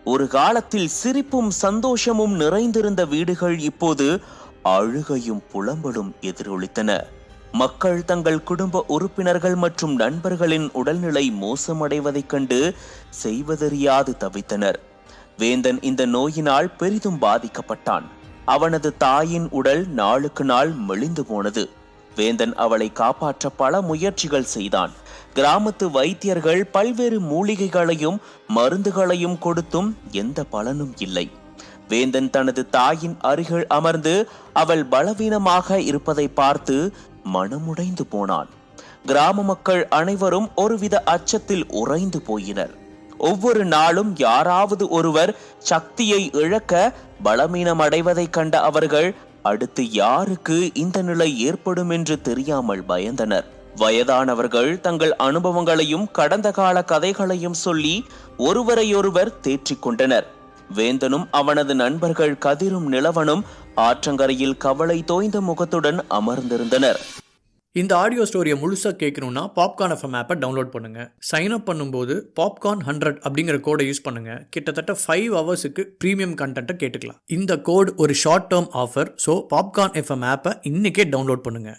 ஒரு காலத்தில் சிரிப்பும் சந்தோஷமும் நிறைந்திருந்த வீடுகள் இப்போது அழுகையும் புலம்பலும் எதிரொலித்தன. மக்கள் தங்கள் குடும்ப உறுப்பினர்கள் மற்றும் நண்பர்களின் உடல்நிலை மோசமடைவதைக் கண்டு செய்வதறியாது தவித்தனர். வேந்தன் இந்த நோயினால் பெரிதும் பாதிக்கப்பட்டான். அவனது தாயின் உடல் நாளுக்கு நாள் மெலிந்து போனது. வேந்தன் அவளை காப்பாற்ற பல முயற்சிகள் செய்தான். கிராமத்து வைத்தியர்கள் பல்வேறு மூலிகைகளையும் மருந்துகளையும் கொடுத்தும் எந்த பலனும் இல்லை. வேந்தன் தனது தாயின் அருகில் அமர்ந்து அவள் பலவீனமாக இருப்பதை பார்த்து மனமுடைந்து போனான். கிராம மக்கள் அனைவரும் ஒருவித அச்சத்தில் உறைந்து போயினர். ஒவ்வொரு நாளும் யாராவது ஒருவர் சக்தியை இழக்க பலவீனம் அடைவதை கண்ட அவர்கள் அடுத்து யாருக்கு இந்த நிலை ஏற்படும் என்று தெரியாமல் பயந்தனர். வயதானவர்கள் தங்கள் அனுபவங்களையும் கடந்த கால கதைகளையும் சொல்லி ஒருவரையொருவர் தேற்றிக் கொண்டனர். வேந்தனும் அவனது நண்பர்கள் கதிரும் நிலவனும் ஆற்றங்கரையில் கவலை தோய்ந்த முகத்துடன் அமர்ந்திருந்தனர். இந்த ஆடியோ ஸ்டோரியை முழுசாக கேட்கணுன்னா பாப்கார்ன் எஃப்எம் ஆப்பை டவுன்லோட் பண்ணுங்கள். சைன் அப் பண்ணும்போது பாப்கார்ன் 100 அப்படிங்கிற கோடை யூஸ் பண்ணுங்கள். கிட்டத்தட்ட 5 ஹவர்ஸுக்கு ப்ரீமியம் கண்டென்ட்டை கேட்டுக்கலாம். இந்த கோட் ஒரு short term offer. So popcorn FM ஆப்பை இன்றைக்கே டவுன்லோட் பண்ணுங்கள்.